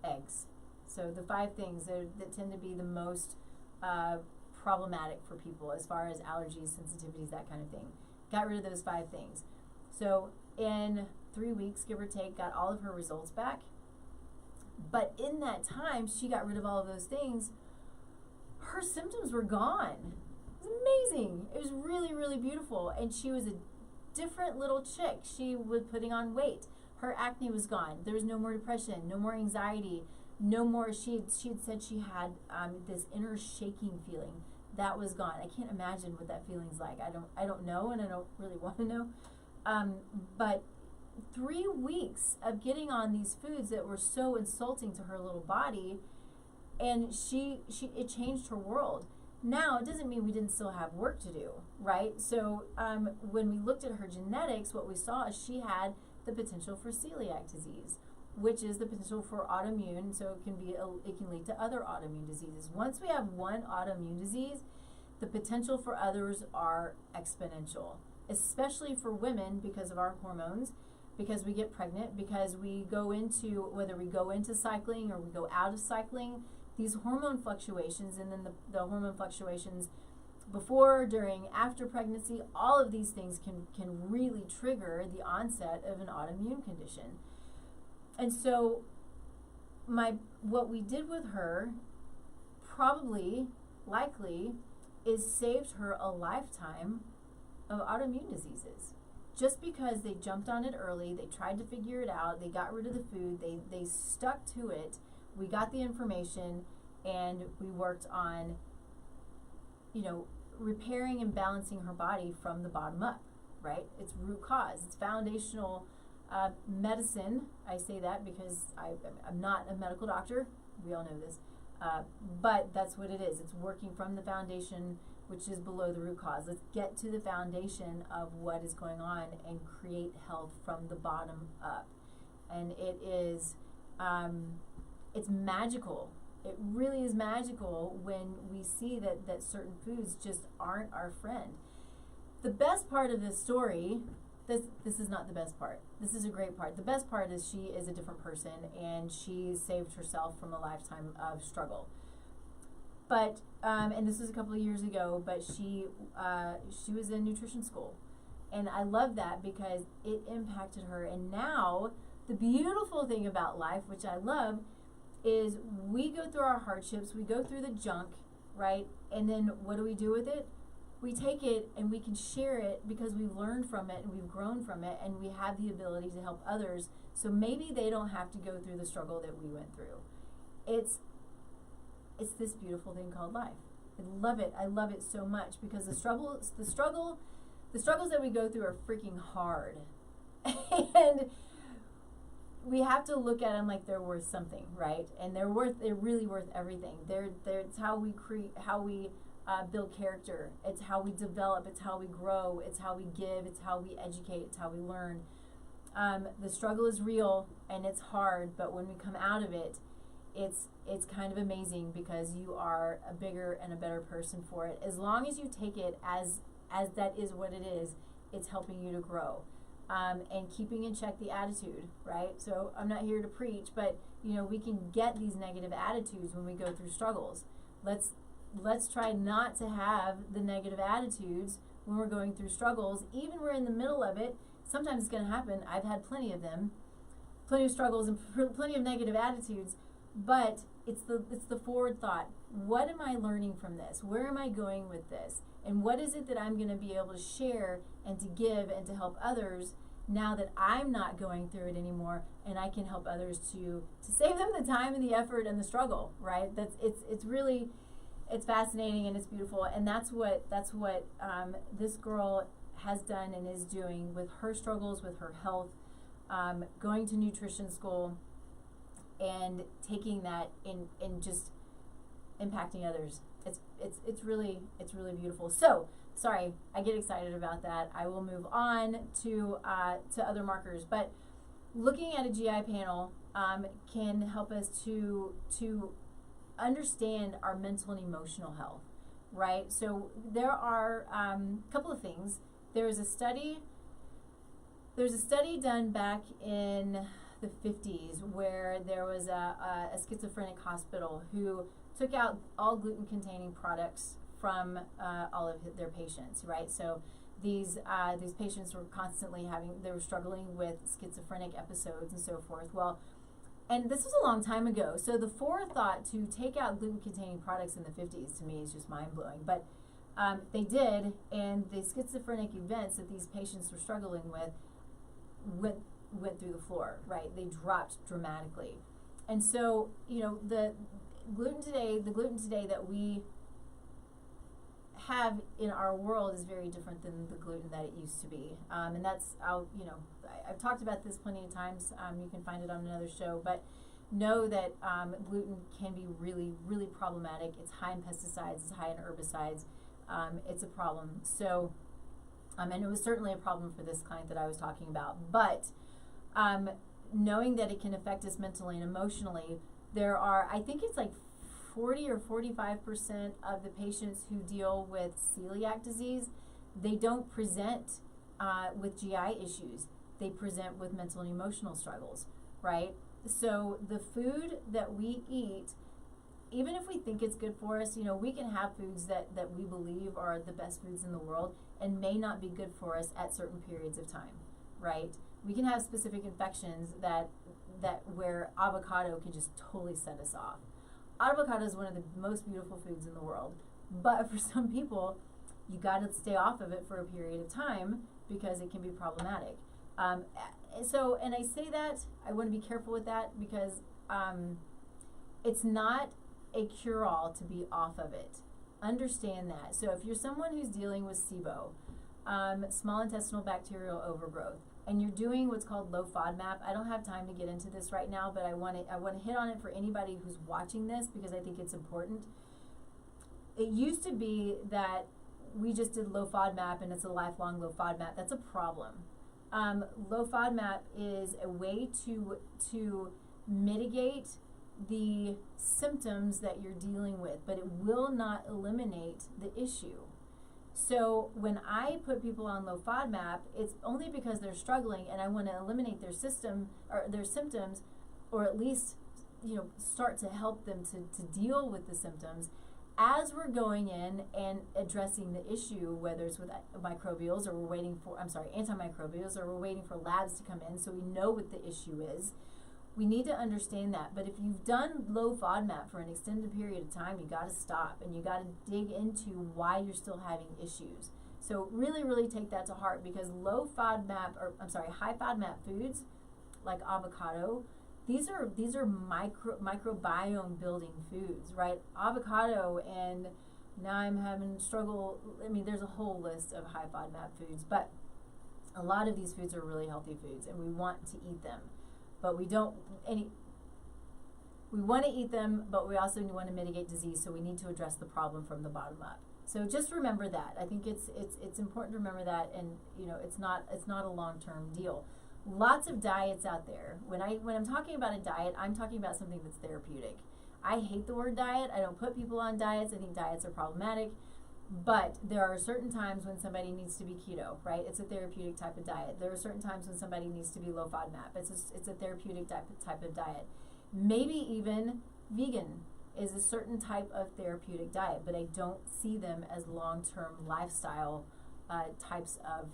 eggs. So the 5 things that tend to be the most problematic for people as far as allergies, sensitivities, that kind of thing. got rid of those 5 things. So in 3 weeks, give or take, got all of her results back. But in that time, she got rid of all of those things. Her symptoms were gone. It was amazing. It was really, really beautiful. And she was a different little chick. She was putting on weight. Her acne was gone. There was no more depression, no more anxiety, no more. She had said she had this inner shaking feeling. That was gone. I can't imagine what that feeling's like. I don't know, and I don't really want to know. But 3 weeks of getting on these foods that were so insulting to her little body, and it changed her world. Now, it doesn't mean we didn't still have work to do, right? So when we looked at her genetics, what we saw is she had the potential for celiac disease, which is the potential for autoimmune. So it can lead to other autoimmune diseases. Once we have one autoimmune disease, the potential for others are exponential, especially for women because of our hormones, because we get pregnant, because whether we go into cycling or we go out of cycling, these hormone fluctuations, and then the hormone fluctuations before, during, after pregnancy, all of these things can really trigger the onset of an autoimmune condition. And so what we did with her likely is saved her a lifetime of autoimmune diseases. Just because they jumped on it early, they tried to figure it out, they got rid of the food, they stuck to it, we got the information, and we worked on, repairing and balancing her body from the bottom up, right? It's root cause. It's foundational medicine. I say that because I'm not a medical doctor. We all know this. But that's what it is. It's working from the foundation, which is below the root cause. Let's get to the foundation of what is going on and create health from the bottom up. And it is, it's magical. It really is magical when we see that certain foods just aren't our friend. The best part of this story, this is not the best part. This is a great part. The best part is she is a different person, and she saved herself from a lifetime of struggle. But, and this was a couple of years ago, but she was in nutrition school. And I love that because it impacted her. And now, the beautiful thing about life, which I love, is we go through our hardships, we go through the junk, right? And then what do we do with it? We take it and we can share it because we've learned from it and we've grown from it, and we have the ability to help others, so maybe they don't have to go through the struggle that we went through. It's this beautiful thing called life. I love it. I love it so much because the struggles that we go through are freaking hard. And we have to look at them like they're worth something, right? And they're really worth everything. It's how we build character. It's how we develop. It's how we grow. It's how we give. It's how we educate. It's how we learn. The struggle is real and it's hard, but when we come out of it, it's kind of amazing because you are a bigger and a better person for it. As long as you take it as that is what it is, it's helping you to grow. And keeping in check the attitude, right? So I'm not here to preach, but we can get these negative attitudes when we go through struggles. Let's try not to have the negative attitudes when we're going through struggles. Even when we're in the middle of it, sometimes it's going to happen. I've had plenty of them, plenty of struggles and plenty of negative attitudes, but it's the forward thought. What am I learning from this? Where am I going with this? And what is it that I'm going to be able to share and to give and to help others now that I'm not going through it anymore, and I can help others to save them the time and the effort and the struggle, right? It's really fascinating and it's beautiful, and that's what this girl has done and is doing with her struggles, with her health, going to nutrition school and taking that and just impacting others. It's really beautiful. So sorry, I get excited about that. I will move on to other markers, but looking at a GI panel can help us to understand our mental and emotional health, right? So there are a couple of things. There's a study done back in the 50s where there was a schizophrenic hospital who took out all gluten-containing products from all of their patients, right? So these patients were constantly they were struggling with schizophrenic episodes and so forth. Well, and this was a long time ago, so the forethought to take out gluten-containing products in the 50s to me is just mind-blowing. But they did, and the schizophrenic events that these patients were struggling with went through the floor, right? They dropped dramatically. And so, the gluten today that we have in our world is very different than the gluten that it used to be. And that's, I've talked about this plenty of times. You can find it on another show, but know that gluten can be really, really problematic. It's high in pesticides, it's high in herbicides. It's a problem. So, and it was certainly a problem for this client that I was talking about. But knowing that it can affect us mentally and emotionally, there are, I think it's like 40 or 45% of the patients who deal with celiac disease, they don't present with GI issues. They present with mental and emotional struggles, right? So the food that we eat, even if we think it's good for us, we can have foods that we believe are the best foods in the world and may not be good for us at certain periods of time, right? We can have specific infections that where avocado can just totally set us off. Avocado is one of the most beautiful foods in the world, but for some people, you got to stay off of it for a period of time because it can be problematic. And I say that, I want to be careful with that because it's not a cure-all to be off of it. Understand that. So if you're someone who's dealing with SIBO, small intestinal bacterial overgrowth, and you're doing what's called low FODMAP, I don't have time to get into this right now, but I want to hit on it for anybody who's watching this because I think it's important. It used to be that we just did low FODMAP and it's a lifelong low FODMAP. That's a problem. Low FODMAP is a way to mitigate the symptoms that you're dealing with, but it will not eliminate the issue. So when I put people on low FODMAP, it's only because they're struggling and I want to eliminate their symptoms, or at least start to help them to deal with the symptoms as we're going in and addressing the issue, whether it's with microbials or antimicrobials, or we're waiting for labs to come in so we know what the issue is. We need to understand that. But if you've done low FODMAP for an extended period of time, you got to stop and you got to dig into why you're still having issues. So really, really take that to heart, because high FODMAP foods like avocado, these are microbiome building foods, right? Avocado, and now I'm having struggle. I mean, there's a whole list of high FODMAP foods, but a lot of these foods are really healthy foods and we want to eat them. But we want to eat them, but we also want to mitigate disease, so we need to address the problem from the bottom up. So just remember that. I think it's important to remember that, and it's not a long-term deal. Lots of diets out there. When I'm talking about a diet, I'm talking about something that's therapeutic. I hate the word diet. I don't put people on diets. I think diets are problematic. But there are certain times when somebody needs to be keto, right? It's a therapeutic type of diet. There are certain times when somebody needs to be low FODMAP. It's a therapeutic type of diet. Maybe even vegan is a certain type of therapeutic diet, but I don't see them as long-term lifestyle types of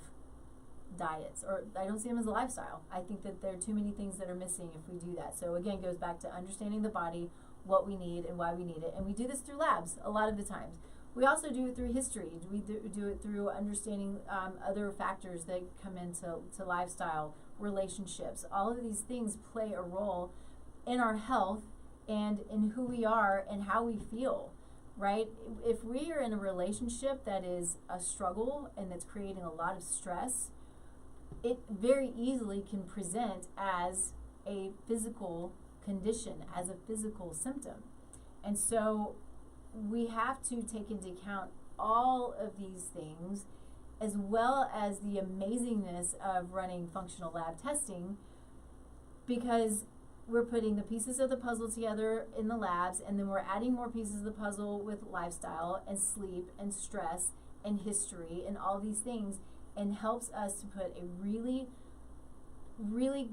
diets, or I don't see them as a lifestyle. I think that there are too many things that are missing if we do that. So again, it goes back to understanding the body, what we need and why we need it. And we do this through labs a lot of the times. We also do it through history. We do it through understanding other factors that come into lifestyle, relationships. All of these things play a role in our health and in who we are and how we feel, right? If we are in a relationship that is a struggle and that's creating a lot of stress, it very easily can present as a physical condition, as a physical symptom. And so we have to take into account all of these things, as well as the amazingness of running functional lab testing, because we're putting the pieces of the puzzle together in the labs, and then we're adding more pieces of the puzzle with lifestyle and sleep and stress and history and all these things, and helps us to put a really, really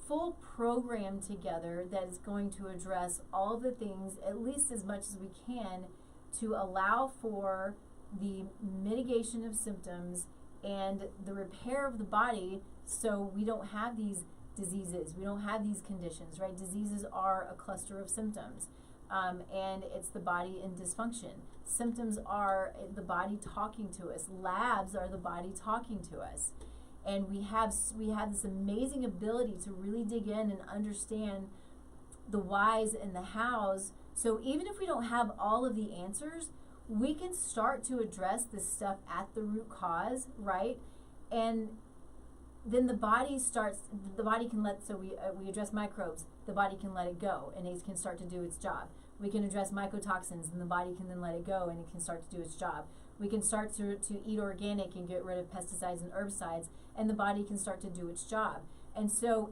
full program together that is going to address all the things, at least as much as we can, to allow for the mitigation of symptoms and the repair of the body, so we don't have these diseases, we don't have these conditions, right? Diseases are a cluster of symptoms, and it's the body in dysfunction. Symptoms are the body talking to us. Labs are the body talking to us. And we have this amazing ability to really dig in and understand the whys and the hows. So even if we don't have all of the answers, we can start to address this stuff at the root cause, right? And then the body can let, so we address microbes, the body can let it go and it can start to do its job. We can address mycotoxins and the body can then let it go and it can start to do its job. We can start to eat organic and get rid of pesticides and herbicides, and the body can start to do its job. And so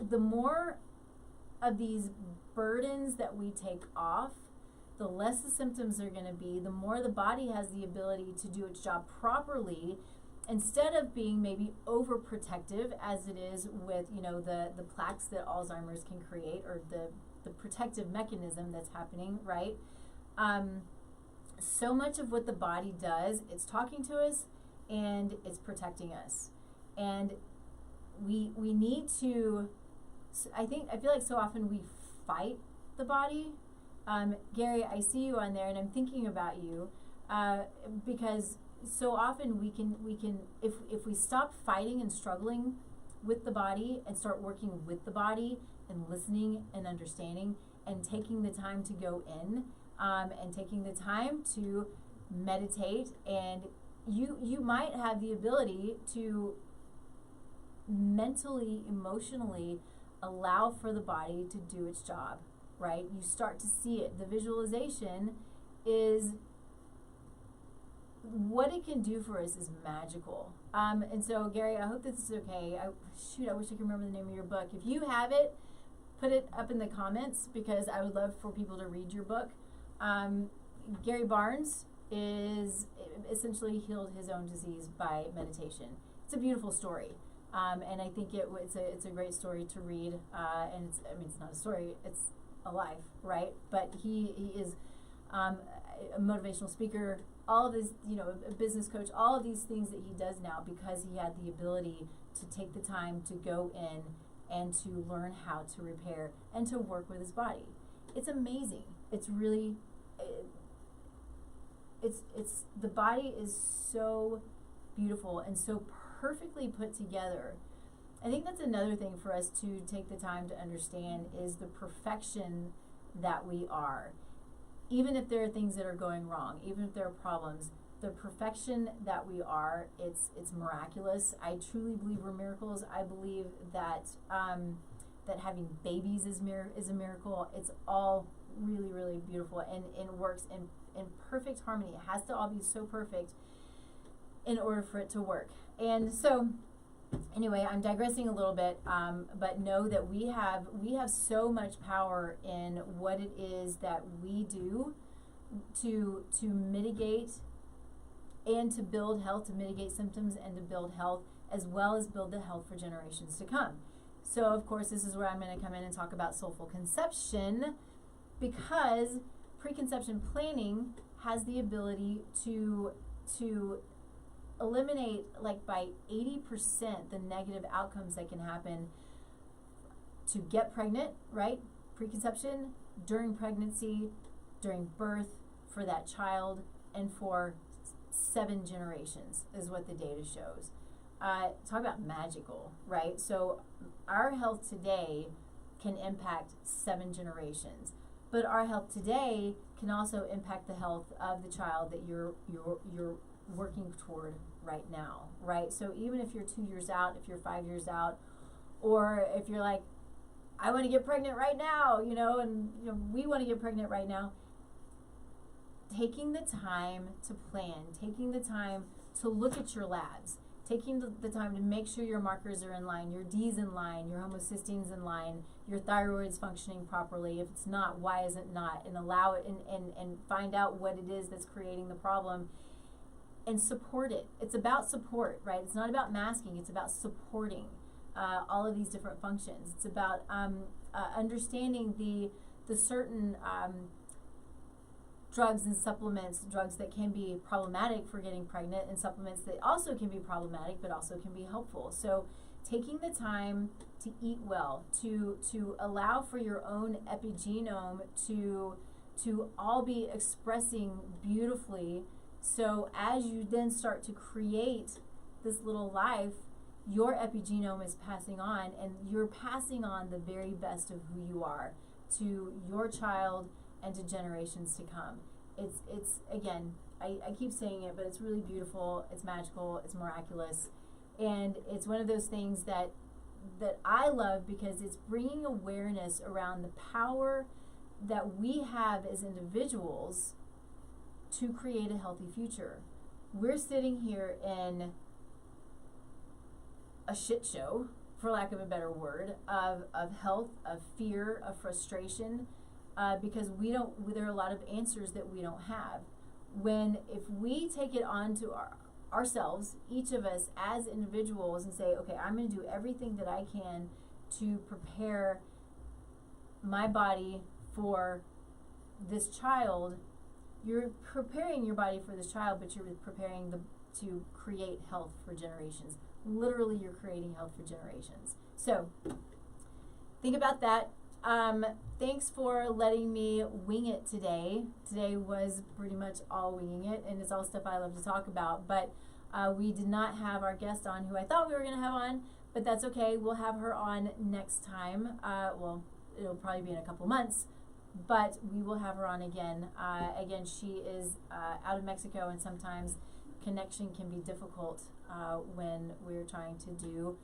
the more of these burdens that we take off, the less the symptoms are going to be, the more the body has the ability to do its job properly, instead of being maybe overprotective as it is with, the plaques that Alzheimer's can create, or the protective mechanism that's happening, right? So much of what the body does, it's talking to us and it's protecting us. And we need to, I feel like so often we fight the body. Gary, I see you on there and I'm thinking about you, because so often we can if we stop fighting and struggling with the body and start working with the body and listening and understanding and taking the time to go in, and taking the time to meditate, and you might have the ability to mentally, emotionally allow for the body to do its job, right? You start to see it. The visualization is what it can do for us is magical. And so, Gary, I hope this is okay. I wish I could remember the name of your book. If you have it, put it up in the comments, because I would love for people to read your book. Gary Barnes essentially healed his own disease by meditation. It's a beautiful story. And I think it's a great story to read. And it's not a story, it's a life, right? But he is a motivational speaker, all of this, a business coach, all of these things that he does now because he had the ability to take the time to go in and to learn how to repair and to work with his body. It's amazing. It's really, it's the body is so beautiful and so perfectly put together. I think that's another thing for us to take the time to understand is the perfection that we are. Even if there are things that are going wrong, even if there are problems, the perfection that we are, it's miraculous. I truly believe we're miracles. I believe that that having babies is a miracle. It's all really, really beautiful and works in perfect harmony. It has to all be so perfect in order for it to work. And so, anyway, I'm digressing a little bit, but know that we have so much power in what it is that we do to mitigate and to build health, to mitigate symptoms and to build health, as well as build the health for generations to come. So, of course, this is where I'm going to come in and talk about soulful conception, because preconception planning has the ability to eliminate, like, by 80% the negative outcomes that can happen to get pregnant, right? Preconception, during pregnancy, during birth, for that child, and for 7 generations is what the data shows. Talk about magical, right? So our health today can impact 7 generations, but our health today can also impact the health of the child that you're working toward right now, right? So even if you're 2 years out, if you're 5 years out, or if you're like, I want to get pregnant right now, and we want to get pregnant right now, taking the time to plan, taking the time to look at your labs, taking the time to make sure your markers are in line, your D's in line, your homocysteine's in line, your thyroid's functioning properly. If it's not, why is it not? And allow it and find out what it is that's creating the problem and support it. It's about support, right? It's not about masking. It's about supporting all of these different functions. It's about understanding the certain drugs and supplements, drugs that can be problematic for getting pregnant, and supplements that also can be problematic but also can be helpful. So taking the time to eat well, to allow for your own epigenome to all be expressing beautifully, so as you then start to create this little life, your epigenome is passing on, and you're passing on the very best of who you are to your child and to generations to come. It's again, I keep saying it, but it's really beautiful, it's magical, it's miraculous, and it's one of those things that I love because it's bringing awareness around the power that we have as individuals to create a healthy future. We're sitting here in a shit show, for lack of a better word, of health, of fear, of frustration, because there are a lot of answers that we don't have. If we take it on to ourselves, each of us as individuals, and say, okay, I'm going to do everything that I can to prepare my body for this child. You're preparing your body for this child, but you're preparing to create health for generations. Literally, you're creating health for generations. So think about that. Thanks for letting me wing it today. Today was pretty much all winging it, and it's all stuff I love to talk about. But we did not have our guest on who I thought we were going to have on, but that's okay. We'll have her on next time. Well, it'll probably be in a couple months, but we will have her on again. Again, she is out of Mexico, and sometimes connection can be difficult when we're trying to do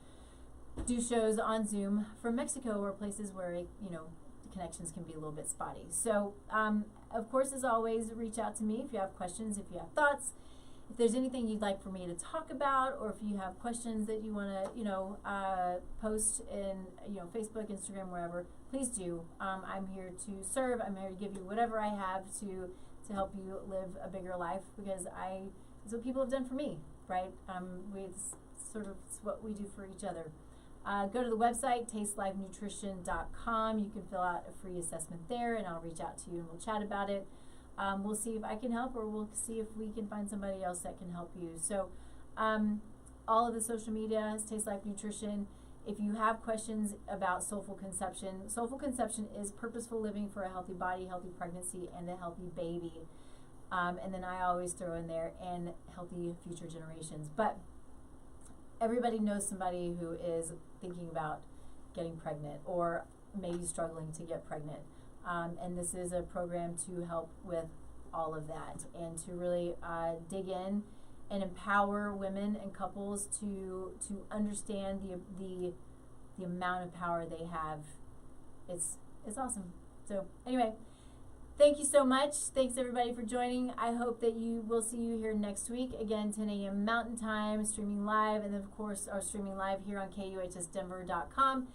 shows on Zoom from Mexico, or places where connections can be a little bit spotty. So of course, as always, reach out to me if you have questions, if you have thoughts, if there's anything you'd like for me to talk about, or if you have questions that you want to post in Facebook, Instagram, wherever. Please do. I'm here to serve. I'm here to give you whatever I have to help you live a bigger life, because it's what people have done for me, right? It's what we do for each other. Go to the website, tastelifenutrition.com. You can fill out a free assessment there, and I'll reach out to you and we'll chat about it. We'll see if I can help, or we'll see if we can find somebody else that can help you. So all of the social media is Taste Life Nutrition. If you have questions about soulful conception is purposeful living for a healthy body, healthy pregnancy, and a healthy baby. And then I always throw in there, and healthy future generations. But everybody knows somebody who is thinking about getting pregnant, or maybe struggling to get pregnant. And this is a program to help with all of that, and to really dig in and empower women and couples to understand the amount of power they have. It's awesome. So anyway, thank you so much. Thanks everybody for joining. I hope that we'll see you here next week. Again, 10 a.m. Mountain Time, streaming live, and then of course our streaming live here on KUHSdenver.com.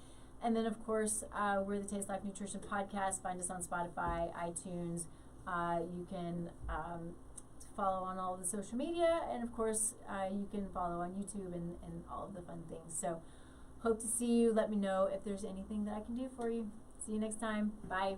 And then of course, we're the Taste Life Nutrition Podcast. Find us on Spotify, iTunes. You can follow on all of the social media, and of course, you can follow on YouTube and all of the fun things. So hope to see you. Let me know if there's anything that I can do for you. See you next time. Bye.